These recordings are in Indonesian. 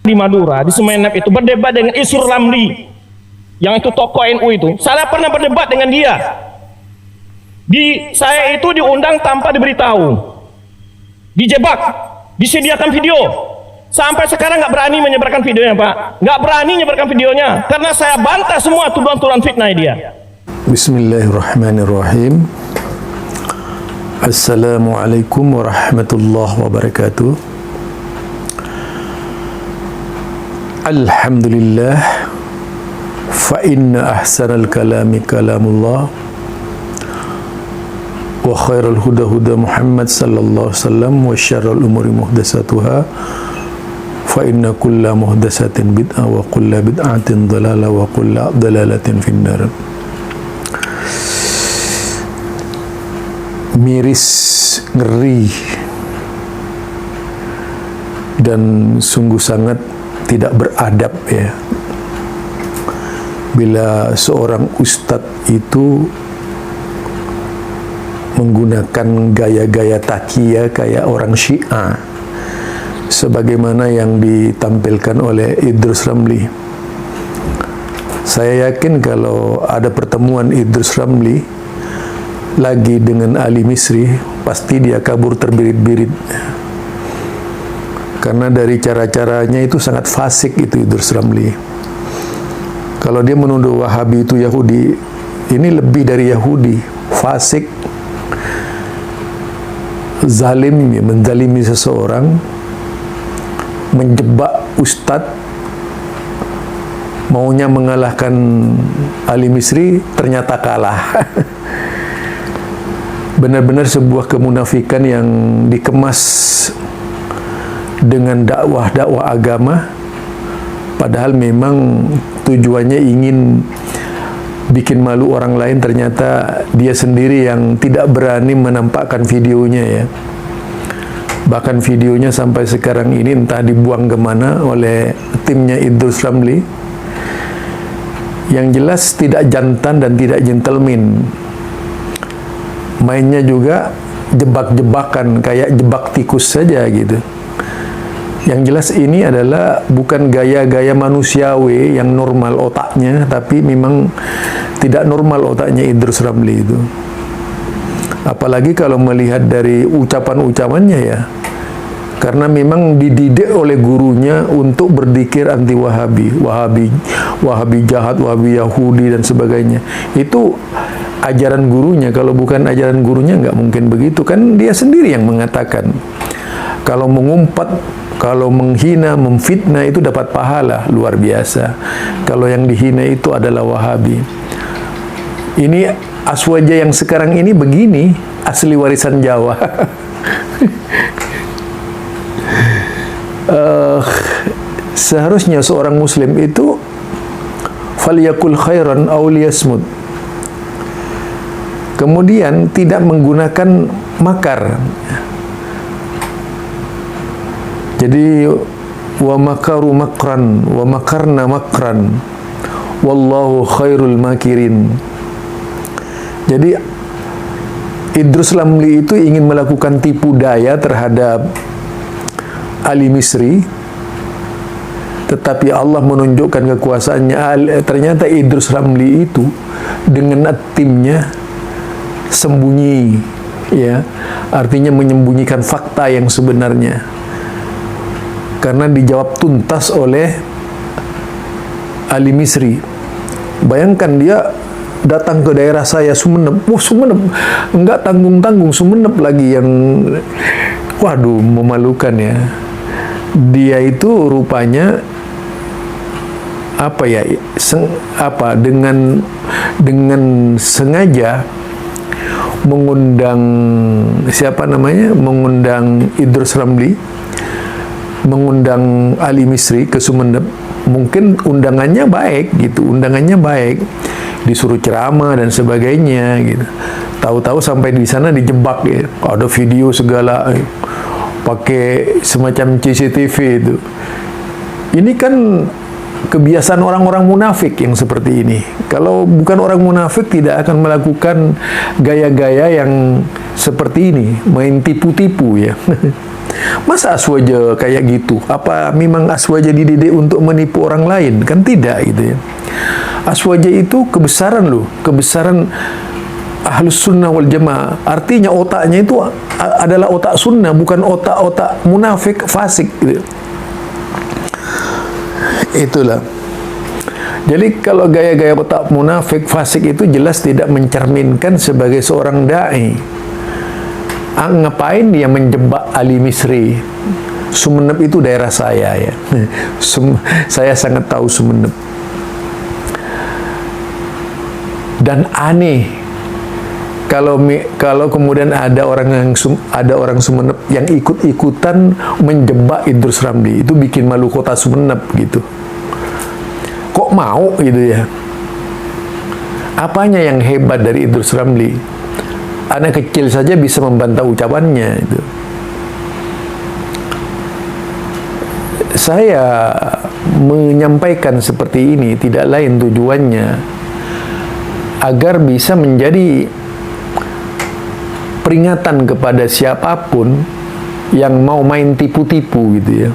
di Madura, di Semenep itu berdebat dengan Isur Ramli, yang itu tokoh NU itu. Saya pernah berdebat dengan dia. Saya itu diundang tanpa diberitahu, dijebak, disediakan video. Sampai sekarang nggak berani menyebarkan videonya, Pak. Nggak berani menyebarkan videonya karena saya bantah semua tuduhan-tuduhan fitnah dia. Bismillahirrahmanirrahim. Assalamualaikum warahmatullahi wabarakatuh. Alhamdulillah, fa inna ahsanal kalami kalamullah, wa khairul huda huda Muhammad sallallahu alaihi wasallam, wa syarrul umuri muhdatsatuha, fa inna kulla muhdatsatin bid'ah, wa kulla bid'atin dhalalah, wa kulla dhalalatin finnar. Miris, ngeri, dan sungguh sangat tidak beradab ya bila seorang ustadz itu menggunakan gaya-gaya takiyah kayak orang Syiah sebagaimana yang ditampilkan oleh Idrus Ramli. Saya yakin kalau ada pertemuan Idrus Ramli lagi dengan Ali Misri, pasti dia kabur terbirit-birit. Karena dari cara-caranya itu sangat fasik itu Idrus Ramli. Kalau dia menuduh Wahabi itu Yahudi, ini lebih dari Yahudi, fasik, zalim, menzalimi seseorang, menjebak ustadz, maunya mengalahkan Ali Misri, ternyata kalah. Benar-benar sebuah kemunafikan yang dikemas dengan dakwah-dakwah agama, padahal memang tujuannya ingin bikin malu orang lain. Ternyata dia sendiri yang tidak berani menampakkan videonya ya. Bahkan videonya sampai sekarang ini entah dibuang kemana oleh timnya Idrus Ramli. Yang jelas tidak jantan dan tidak gentleman. Mainnya juga jebak-jebakan, kayak jebak tikus saja gitu. Yang jelas ini adalah bukan gaya-gaya manusiawi yang normal otaknya, tapi memang tidak normal otaknya Idrus Ramli itu. Apalagi kalau melihat dari ucapan-ucapannya ya, karena memang dididik oleh gurunya untuk berzikir anti Wahabi, Wahabi jahat, Wahabi Yahudi dan sebagainya. Itu ajaran gurunya. Kalau bukan ajaran gurunya nggak mungkin begitu. Kan dia sendiri yang mengatakan kalau mengumpat, kalau menghina, memfitnah itu dapat pahala luar biasa. Kalau yang dihina itu adalah Wahabi. Ini Aswaja yang sekarang ini begini, asli warisan Jawa. Seharusnya seorang muslim itu falyakul khairan aw liyasmut. Kemudian tidak menggunakan makar. Jadi wa makaru makran wa makarna makran wallahu khairul makirin. Jadi Idrus Ramli itu ingin melakukan tipu daya terhadap Ali Misri, tetapi Allah menunjukkan kekuasaannya. Ternyata Idrus Ramli itu dengan timnya sembunyi ya, artinya menyembunyikan fakta yang sebenarnya, karena dijawab tuntas oleh Ali Misri. Bayangkan dia datang ke daerah saya Sumeneb, Sumeneb enggak tanggung-tanggung, Sumeneb lagi yang waduh memalukan ya. Dia itu rupanya apa ya, dengan sengaja mengundang mengundang Idrus Ramli, mengundang Ali Misri ke Sumeneb. Mungkin undangannya baik gitu, disuruh ceramah dan sebagainya gitu. Tahu-tahu sampai di sana dijebak ya, ada video segala, pakai semacam CCTV itu. Ini kan kebiasaan orang-orang munafik yang seperti ini. Kalau bukan orang munafik tidak akan melakukan gaya-gaya yang seperti ini, main tipu-tipu ya. Masa Aswaja kayak gitu? Apa memang Aswaja dididik untuk menipu orang lain? Kan tidak gitu ya. Aswaja itu kebesaran loh, kebesaran Ahlus Sunnah wal Jamaah. Artinya otaknya itu adalah otak sunnah, bukan otak-otak munafik, fasik gitu. Itulah. Jadi kalau gaya-gaya otak munafik, fasik itu jelas tidak mencerminkan sebagai seorang da'i. Ngapain dia menjebak Ali Misri? Sumenep itu daerah saya ya. Saya sangat tahu Sumenep. Dan aneh kalau kemudian ada orang Sumenep yang ikut-ikutan menjebak Idrus Ramli, itu bikin malu kota Sumenep gitu. Kok mau gitu ya? Apanya yang hebat dari Idrus Ramli? Anak kecil saja bisa membantah ucapannya itu. Saya menyampaikan seperti ini tidak lain tujuannya agar bisa menjadi peringatan kepada siapapun yang mau main tipu-tipu gitu ya.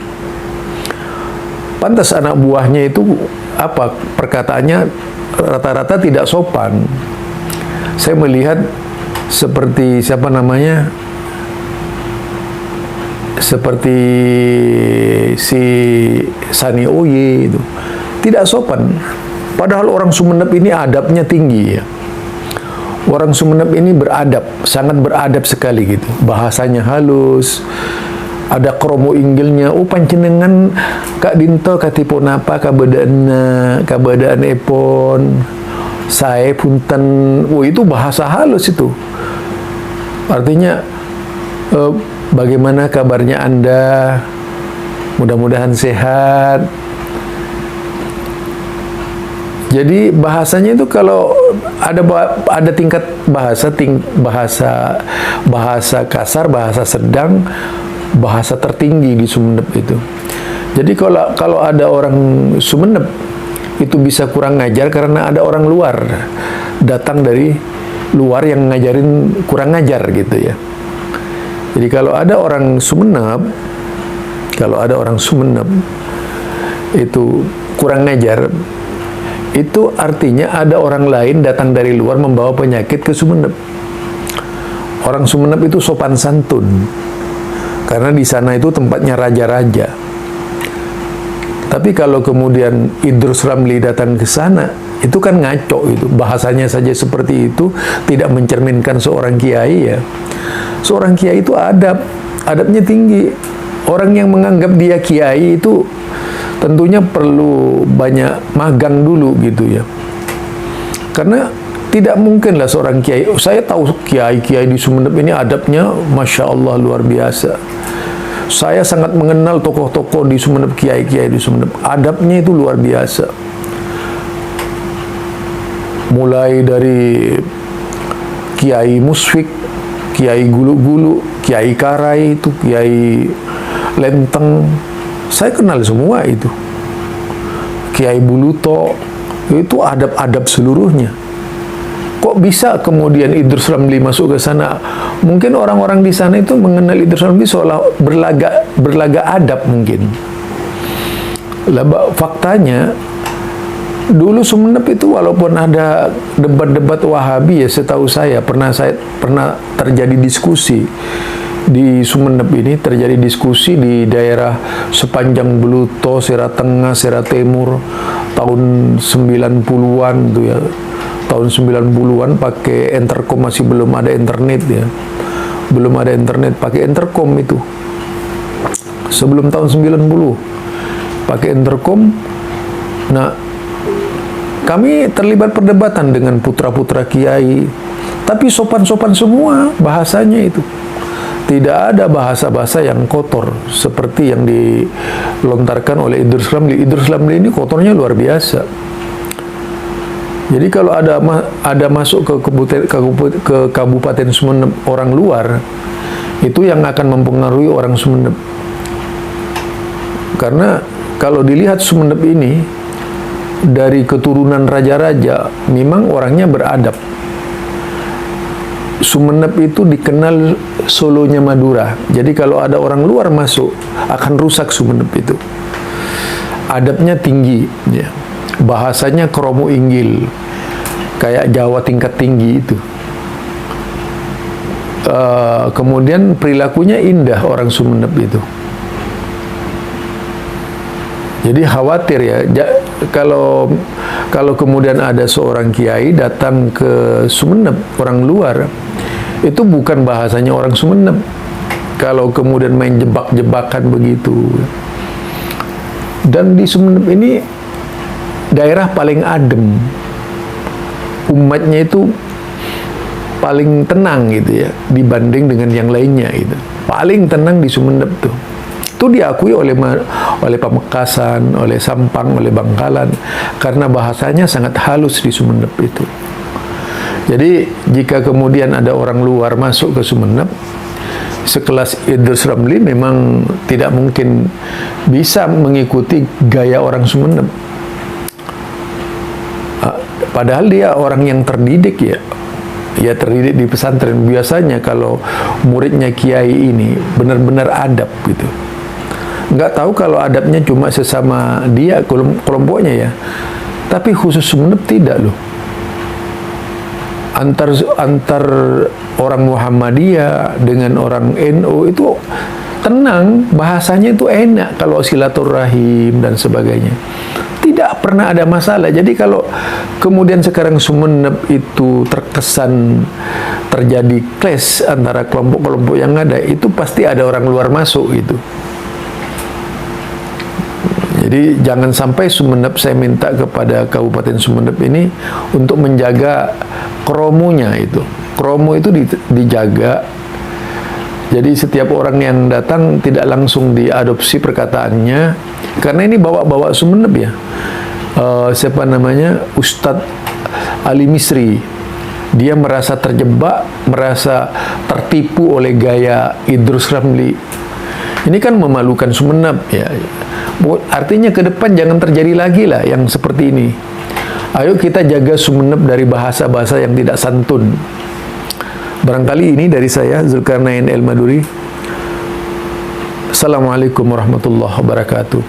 Pantas anak buahnya itu perkataannya rata-rata tidak sopan. Saya melihat seperti seperti si Sani Oye itu tidak sopan. Padahal orang Sumenep ini adabnya tinggi ya. Orang Sumenep ini beradab, sangat beradab sekali gitu. Bahasanya halus, ada kromo inggilnya. Panjenengan Kak Dinto katipun apa kabadaan epon. Saya punten. Itu bahasa halus itu. Artinya bagaimana kabarnya Anda? Mudah-mudahan sehat. Jadi bahasanya itu kalau ada tingkat bahasa kasar, bahasa sedang, bahasa tertinggi di Sumenep itu. Jadi kalau ada orang Sumenep itu bisa kurang ngajar karena ada orang luar datang dari luar yang ngajarin kurang ngajar gitu ya. Jadi kalau ada orang Sumenep itu kurang ngajar, itu artinya ada orang lain datang dari luar membawa penyakit ke Sumenep. Orang Sumenep itu sopan santun karena di sana itu tempatnya raja-raja. Tapi kalau kemudian Idrus Ramli datang ke sana, itu kan ngaco itu. Bahasanya saja seperti itu, tidak mencerminkan seorang kiai ya. Seorang kiai itu adabnya tinggi. Orang yang menganggap dia kiai itu tentunya perlu banyak magang dulu gitu ya. Karena tidak mungkinlah seorang kiai. Saya tahu kiai-kiai di Sumenep ini adabnya Masya Allah luar biasa. Saya sangat mengenal tokoh-tokoh di Sumenep, kiai-kiai di Sumenep. Adabnya itu luar biasa. Mulai dari Kiai Musfik, Kiai Gulu-Gulu, Kiai Karai itu, Kiai Lenteng, saya kenal semua itu. Kiai Buluto, itu adab-adab seluruhnya. Kok bisa kemudian Idrus Ramli masuk ke sana? Mungkin orang-orang di sana itu mengenal Idrus Ramli seolah berlaga adab mungkin. Faktanya, dulu Sumenep itu walaupun ada debat-debat Wahabi ya, setahu saya pernah terjadi diskusi di Sumenep ini, terjadi diskusi di daerah sepanjang Buluto, Serat Tengah, Serat Timur tahun 90-an tuh ya. Tahun 90-an pakai intercom, masih belum ada internet ya. Belum ada internet, pakai intercom itu. Sebelum tahun 90 pakai intercom. Nah, kami terlibat perdebatan dengan putra-putra kiai, tapi sopan-sopan semua bahasanya itu. Tidak ada bahasa-bahasa yang kotor seperti yang dilontarkan oleh Idrus Ramli. Idrus Ramli ini kotornya luar biasa. Jadi kalau ada masuk ke Kabupaten Sumenep orang luar, itu yang akan mempengaruhi orang Sumenep. Karena kalau dilihat Sumenep ini dari keturunan raja-raja, memang orangnya beradab. Sumenep itu dikenal Solonya Madura. Jadi kalau ada orang luar masuk akan rusak Sumenep itu. Adabnya tinggi, ya. Bahasanya kromo inggil, kayak Jawa tingkat tinggi itu. Kemudian perilakunya indah orang Sumenep itu. Jadi khawatir ya, kalau kemudian ada seorang kiai datang ke Sumenep, orang luar, itu bukan bahasanya orang Sumenep. Kalau kemudian main jebak-jebakan begitu. Dan di Sumenep ini daerah paling adem, umatnya itu paling tenang gitu ya, dibanding dengan yang lainnya gitu. Paling tenang di Sumenep tuh. Itu diakui oleh Pamekasan, oleh Sampang, oleh Bangkalan, karena bahasanya sangat halus di Sumenep itu. Jadi jika kemudian ada orang luar masuk ke Sumenep, sekelas Idrus Ramli memang tidak mungkin bisa mengikuti gaya orang Sumenep. Padahal dia orang yang terdidik ya. Ya terdidik di pesantren. Biasanya kalau muridnya kiai ini benar-benar adab gitu. Nggak tahu kalau adabnya cuma sesama dia, kelompoknya ya. Tapi khusus Sumenep tidak loh. Antar orang Muhammadiyah dengan orang NU itu tenang, bahasanya itu enak kalau silaturahim dan sebagainya. Tidak pernah ada masalah. Jadi kalau kemudian sekarang Sumenep itu terkesan terjadi clash antara kelompok-kelompok yang ada, itu pasti ada orang luar masuk gitu. Jadi jangan sampai Sumenep, saya minta kepada Kabupaten Sumenep ini untuk menjaga kromonya itu. Kromo itu dijaga. Jadi setiap orang yang datang tidak langsung diadopsi perkataannya, karena ini bawa-bawa Sumenep ya. Siapa namanya? Ustadz Ali Misri. Dia merasa terjebak, merasa tertipu oleh gaya Idrus Ramli. Ini kan memalukan Sumenep ya. Artinya ke depan jangan terjadi lagi lah yang seperti ini. Ayo kita jaga Sumenep dari bahasa-bahasa yang tidak santun. Barangkali ini dari saya, Zulkarnain El Maduri. Assalamualaikum warahmatullahi wabarakatuh.